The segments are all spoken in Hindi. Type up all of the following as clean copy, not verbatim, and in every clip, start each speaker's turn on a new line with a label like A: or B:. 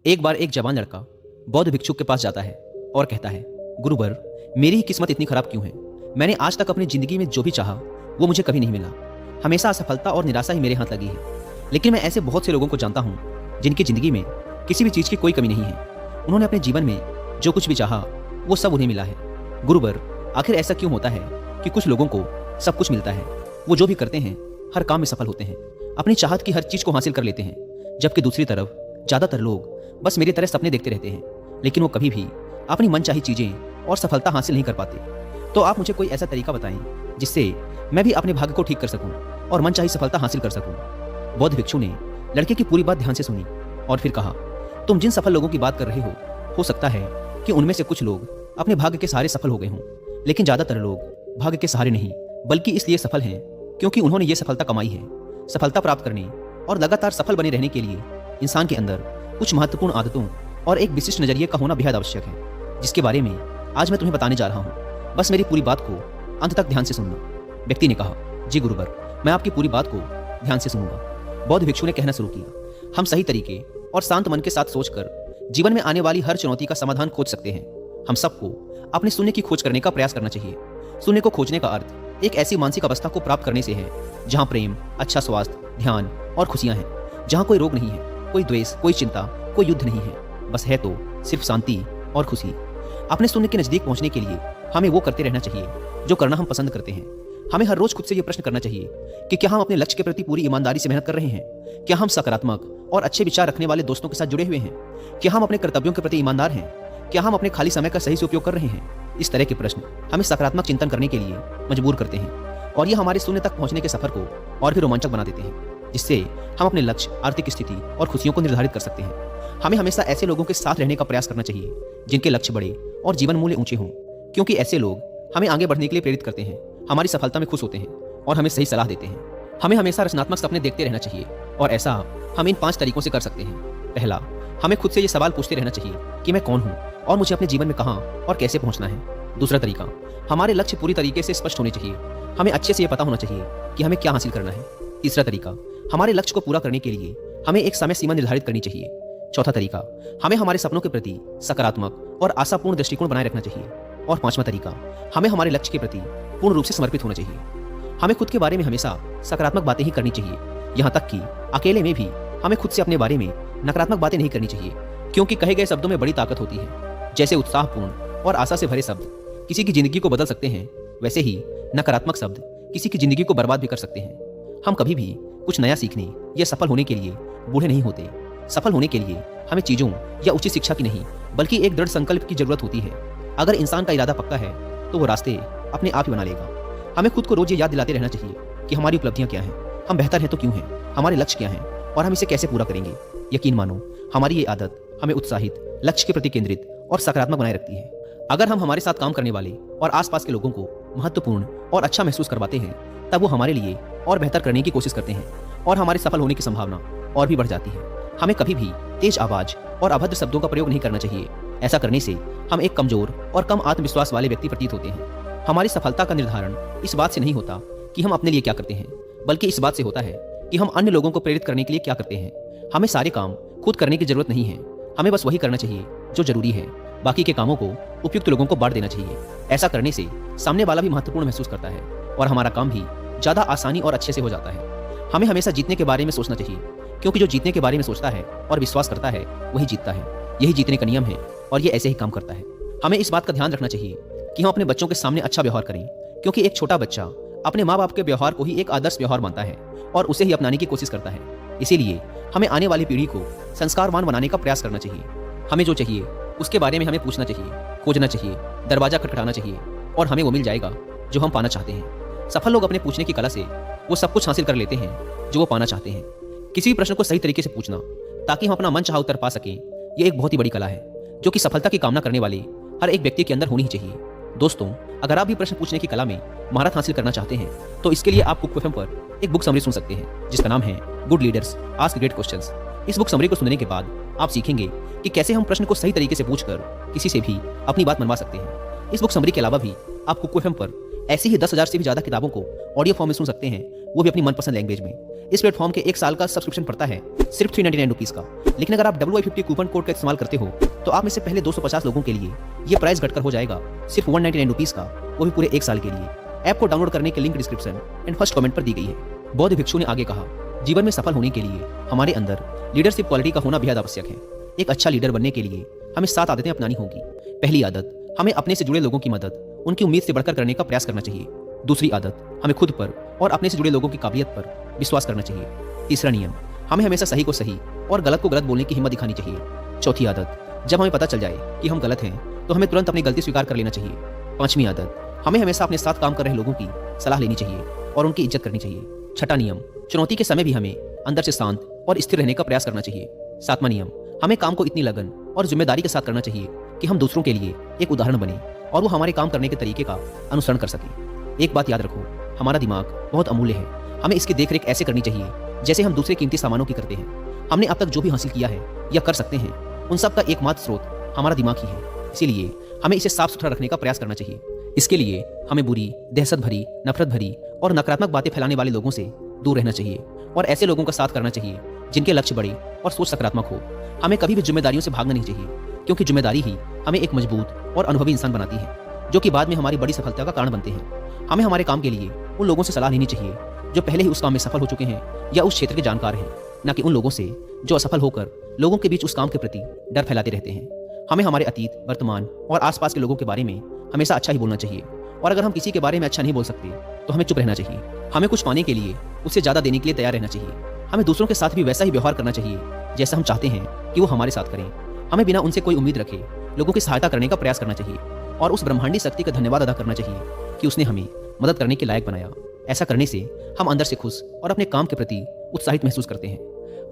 A: एक बार एक जवान लड़का बौद्ध भिक्षुक के पास जाता है और कहता है, गुरुवर, मेरी ही किस्मत इतनी खराब क्यों है। मैंने आज तक अपनी जिंदगी में जो भी चाहा वो मुझे कभी नहीं मिला। हमेशा असफलता और निराशा ही मेरे हाथ लगी है। लेकिन मैं ऐसे बहुत से लोगों को जानता हूँ जिनकी जिंदगी में किसी भी चीज़ की कोई कमी नहीं है। उन्होंने अपने जीवन में जो कुछ भी चाहा वो सब उन्हें मिला है। गुरुवर, आखिर ऐसा क्यों होता है कि कुछ लोगों को सब कुछ मिलता है, वो जो भी करते हैं हर काम में सफल होते हैं, अपनी चाहत की हर चीज़ को हासिल कर लेते हैं, जबकि दूसरी तरफ ज़्यादातर लोग बस मेरी तरह सपने देखते रहते हैं, लेकिन वो कभी भी अपनी मनचाही चीज़ें और सफलता हासिल नहीं कर पाते। तो आप मुझे कोई ऐसा तरीका बताएं जिससे मैं भी अपने भाग्य को ठीक कर सकूं और मनचाही सफलता हासिल कर सकूं। बौद्ध भिक्षु ने लड़के की पूरी बात ध्यान से सुनी और फिर कहा, तुम जिन सफल लोगों की बात कर रहे हो सकता है कि उनमें से कुछ लोग अपने भाग्य के सहारे सफल हो गए हों, लेकिन ज़्यादातर लोग भाग्य के सहारे नहीं बल्कि इसलिए सफल हैं क्योंकि उन्होंने ये सफलता कमाई है। सफलता प्राप्त करने और लगातार सफल बने रहने के लिए इंसान के अंदर कुछ महत्वपूर्ण आदतों और एक विशिष्ट नजरिए का होना बेहद आवश्यक है, जिसके बारे में आज मैं तुम्हें बताने जा रहा हूँ। बस मेरी पूरी बात को अंत तक ध्यान से सुनना। व्यक्ति ने कहा, जी गुरुवर, मैं आपकी पूरी बात को ध्यान से सुनूंगा। बौद्ध भिक्षु ने कहना शुरू किया, हम सही तरीके और शांत मन के साथ सोचकर जीवन में आने वाली हर चुनौती का समाधान खोज सकते हैं। हम सबको अपने शून्य की खोज करने का प्रयास करना चाहिए। शून्य को खोजने का अर्थ एक ऐसी मानसिक अवस्था को प्राप्त करने से है जहाँ प्रेम, अच्छा स्वास्थ्य, ध्यान और खुशियाँ हैं, जहाँ कोई रोग नहीं है, कोई द्वेष, कोई चिंता, कोई युद्ध नहीं है, बस है तो सिर्फ शांति और खुशी। अपने शून्य के नजदीक पहुंचने के लिए हमें वो करते रहना चाहिए जो करना हम पसंद करते हैं। हमें हर रोज खुद से ये प्रश्न करना चाहिए कि क्या हम अपने लक्ष्य के प्रति पूरी ईमानदारी से मेहनत कर रहे हैं, क्या हम सकारात्मक और अच्छे विचार रखने वाले दोस्तों के साथ जुड़े हुए हैं, क्या हम अपने कर्तव्यों के प्रति ईमानदार हैं, क्या हम अपने खाली समय का सही से उपयोग कर रहे हैं। इस तरह के प्रश्न हमें सकारात्मक चिंतन करने के लिए मजबूर करते हैं और ये हमारे शून्य तक पहुंचने के सफर को और भी रोमांचक बना देते हैं, जिससे हम अपने लक्ष्य, आर्थिक स्थिति और खुशियों को निर्धारित कर सकते हैं। हमें हमेशा ऐसे लोगों के साथ रहने का प्रयास करना चाहिए जिनके लक्ष्य बड़े और जीवन मूल्य ऊंचे हों, क्योंकि ऐसे लोग हमें आगे बढ़ने के लिए प्रेरित करते हैं, हमारी सफलता में खुश होते हैं और हमें सही सलाह देते हैं। हमें हमेशा रचनात्मक सपने देखते रहना चाहिए और ऐसा हम इन 5 तरीकों से कर सकते हैं। पहला, हमें खुद से ये सवाल पूछते रहना चाहिए कि मैं कौन हूँ और मुझे अपने जीवन में कहाँ और कैसे पहुँचना है। दूसरा तरीका, हमारे लक्ष्य पूरी तरीके से स्पष्ट होने चाहिए, हमें अच्छे से ये पता होना चाहिए कि हमें क्या हासिल करना है। तीसरा तरीका, हमारे लक्ष्य को पूरा करने के लिए हमें एक समय सीमा निर्धारित करनी चाहिए। चौथा तरीका, हमें हमारे सपनों के प्रति सकारात्मक और आशापूर्ण दृष्टिकोण बनाए रखना चाहिए। और पांचवा तरीका, हमें हमारे लक्ष्य के प्रति पूर्ण रूप से समर्पित होना चाहिए। हमें खुद के बारे में हमेशा सकारात्मक बातें ही करनी चाहिए, यहाँ तक कि अकेले में भी हमें खुद से अपने बारे में नकारात्मक बातें नहीं करनी चाहिए, क्योंकि कहे गए शब्दों में बड़ी ताकत होती है। जैसे उत्साहपूर्ण और आशा से भरे शब्द किसी की जिंदगी को बदल सकते हैं, वैसे ही नकारात्मक शब्द किसी की जिंदगी को बर्बाद भी कर सकते हैं। हम कभी भी कुछ नया सीखने या सफल होने के लिए बूढ़े नहीं होते। सफल होने के लिए हमें चीजों या उचित शिक्षा की नहीं बल्कि एक दृढ़ संकल्प की जरूरत होती है। अगर इंसान का इरादा पक्का है तो वो रास्ते अपने आप ही बना लेगा। हमें खुद को रोज ये याद दिलाते रहना चाहिए कि हमारी उपलब्धियां क्या हैं, हम बेहतर हैं तो क्यों हैं, हमारे लक्ष्य क्या हैं और हम इसे कैसे पूरा करेंगे। यकीन मानो, हमारी ये आदत हमें उत्साहित, लक्ष्य के प्रति केंद्रित और सकारात्मक बनाए रखती है। अगर हम हमारे साथ काम करने वाले और आसपास के लोगों को महत्वपूर्ण और अच्छा महसूस करवाते हैं, तब वो हमारे लिए और बेहतर करने की कोशिश करते हैं और हमारे सफल होने की संभावना और भी बढ़ जाती है। हमें कभी भी तेज आवाज और अभद्र शब्दों का प्रयोग नहीं करना चाहिए। ऐसा करने से हम एक कमजोर और कम आत्मविश्वास वाले व्यक्ति प्रतीत होते हैं। हमारी सफलता का निर्धारण इस बात से नहीं होता कि हम अपने लिए क्या करते हैं, बल्कि इस बात से होता है कि हम अन्य लोगों को प्रेरित करने के लिए क्या करते हैं। हमें सारे काम खुद करने की जरूरत नहीं है, हमें बस वही करना चाहिए जो जरूरी है। बाकी के कामों को उपयुक्त लोगों को बांट देना चाहिए। ऐसा करने से सामने वाला भी महत्वपूर्ण महसूस करता है और हमारा काम भी ज्यादा आसानी और अच्छे से हो जाता है। हमें हमेशा जीतने के बारे में सोचना चाहिए, क्योंकि जो जीतने के बारे में सोचता है और विश्वास करता है वही जीतता है। यही जीतने का नियम है और ये ऐसे ही काम करता है। हमें इस बात का ध्यान रखना चाहिए कि हम अपने बच्चों के सामने अच्छा व्यवहार करें, क्योंकि एक छोटा बच्चा अपने माँ बाप के व्यवहार को ही एक आदर्श व्यवहार मानता है और उसे ही अपनाने की कोशिश करता है। इसीलिए हमें आने वाली पीढ़ी को संस्कारवान बनाने का प्रयास करना चाहिए। हमें जो चाहिए उसके बारे में हमें पूछना चाहिए, खोजना चाहिए, दरवाजा खटखटाना चाहिए और हमें वो मिल जाएगा जो हम पाना चाहते हैं। सफल लोग अपने पूछने की कला से वो सब कुछ हासिल कर लेते हैं जो वो पाना चाहते हैं। किसी भी प्रश्न को सही तरीके से पूछना ताकि हम अपना मन चाहा उत्तर पा सकें, यह एक बहुत ही बड़ी कला है जो कि सफलता की कामना करने वाले हर एक व्यक्ति के अंदर होनी ही चाहिए। दोस्तों, अगर आप भी प्रश्न पूछने की कला में महारत हासिल करना चाहते हैं तो इसके लिए आप कुक एफएम पर एक बुक समरी सुन सकते हैं जिसका नाम है good leaders ask great questions. इस बुक समरी को सुनने के बाद आप सीखेंगे कि कैसे हम प्रश्न को सही तरीके से पूछकर किसी से भी अपनी बात मनवा सकते हैं। इस बुक समरी के अलावा भी आप कुक एफएम पर ऐसी ही 10,000 से भी ज्यादा किताबों को ऑडियो फॉर्म में सुन सकते हैं, वो भी अपनी मनपसंद लैंग्वेज में। इस प्लेटफॉर्म के 1 साल का सब्सक्रिप्शन पड़ता है सिर्फ 399 रुपीज़ का। लेकिन अगर आप WI50 कूपन कोड का इस्तेमाल करते हो तो आप में से पहले 250 लोगों के लिए ये प्राइस घटकर हो जाएगा सिर्फ 199 रुपीज़ का, वो भी पूरे 1 साल के लिए। ऐप को डाउनलोड करने की link description and first comment पर दी गई है। बौद्ध भिक्षु ने आगे कहा, जीवन में सफल होने के लिए हमारे अंदर लीडरशिप क्वालिटी का होना बेहद आवश्यक है। एक अच्छा लीडर बनने के लिए हमें 7 आदतें अपनानी होंगी। पहली आदत, हमें अपने से जुड़े लोगों की मदद उनकी उम्मीद से बढ़कर करने का प्रयास करना चाहिए। दूसरी आदत, हमें खुद पर और अपने से जुड़े लोगों की काबिलियत पर विश्वास करना चाहिए। तीसरा नियम, हमें हमेशा सही को सही और गलत को गलत बोलने की हिम्मत दिखानी चाहिए। चौथी आदत, जब हमें पता चल जाए कि हम गलत हैं तो हमें तुरंत अपनी गलती स्वीकार कर लेना चाहिए। पांचवी आदत, हमें हमेशा अपने साथ काम कर रहे लोगों की सलाह लेनी चाहिए और उनकी इज्जत करनी चाहिए। छठा नियम, चुनौती के समय भी हमें अंदर से शांत और स्थिर रहने का प्रयास करना चाहिए। सातवां नियम, हमें काम को इतनी लगन और जिम्मेदारी के साथ करना चाहिए कि हम दूसरों के लिए एक उदाहरण बने और वो हमारे काम करने के तरीके का अनुसरण कर सके। एक बात याद रखो, हमारा दिमाग बहुत अमूल्य है। हमें इसकी देखरेख ऐसे करनी चाहिए जैसे हम दूसरे कीमती सामानों की करते हैं। हमने अब तक जो भी हासिल किया है या कर सकते हैं उन सब का एकमात्र स्रोत हमारा दिमाग ही है। इसीलिए हमें इसे साफ सुथरा रखने का प्रयास करना चाहिए। इसके लिए हमें बुरी, दहशत भरी, नफरत भरी और नकारात्मक बातें फैलाने वाले लोगों से दूर रहना चाहिए और ऐसे लोगों का साथ करना चाहिए जिनके लक्ष्य बड़े और सोच सकारात्मक हो। हमें कभी भी जिम्मेदारियों से भागना नहीं चाहिए, क्योंकि जिम्मेदारी ही हमें एक मजबूत और अनुभवी इंसान बनाती है, जो कि बाद में हमारी बड़ी सफलता का कारण बनते हैं। हमें हमारे काम के लिए उन लोगों से सलाह लेनी चाहिए जो पहले ही उस काम में सफल हो चुके हैं या उस क्षेत्र के जानकार हैं, न कि उन लोगों से जो असफल होकर लोगों के बीच उस काम के प्रति डर फैलाते रहते हैं। हमें हमारे अतीत, वर्तमान और आसपास के लोगों के बारे में हमेशा अच्छा ही बोलना चाहिए, और अगर हम किसी के बारे में अच्छा नहीं बोल सकते तो हमें चुप रहना चाहिए। हमें कुछ पाने के लिए उससे ज़्यादा देने के लिए तैयार रहना चाहिए। हमें दूसरों के साथ भी वैसा ही व्यवहार करना चाहिए जैसा हम चाहते हैं कि वो हमारे साथ करें। हमें बिना उनसे कोई उम्मीद रखे लोगों की सहायता करने का प्रयास करना चाहिए और उस ब्रह्मांडी शक्ति का धन्यवाद अदा करना चाहिए कि उसने हमें मदद करने के लायक बनाया। ऐसा करने से हम अंदर से खुश और अपने काम के प्रति उत्साहित महसूस करते हैं।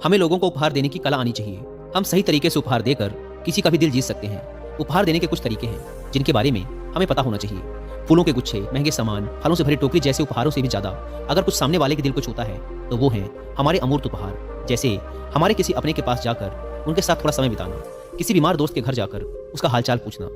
A: हमें लोगों को उपहार देने की कला आनी चाहिए। हम सही तरीके से उपहार देकर किसी का भी दिल जीत सकते हैं। उपहार देने के कुछ तरीके हैं जिनके बारे में हमें पता होना चाहिए। फूलों के गुच्छे, महंगे सामान, फलों से भरी टोकरी जैसे उपहारों से भी ज्यादा अगर कुछ सामने वाले के दिल को छूता है तो वो है हमारे अमूर्त उपहार। जैसे हमारे किसी अपने के पास जाकर उनके साथ थोड़ा समय बिताना, किसी बीमार दोस्त के घर जाकर उसका हालचाल पूछना।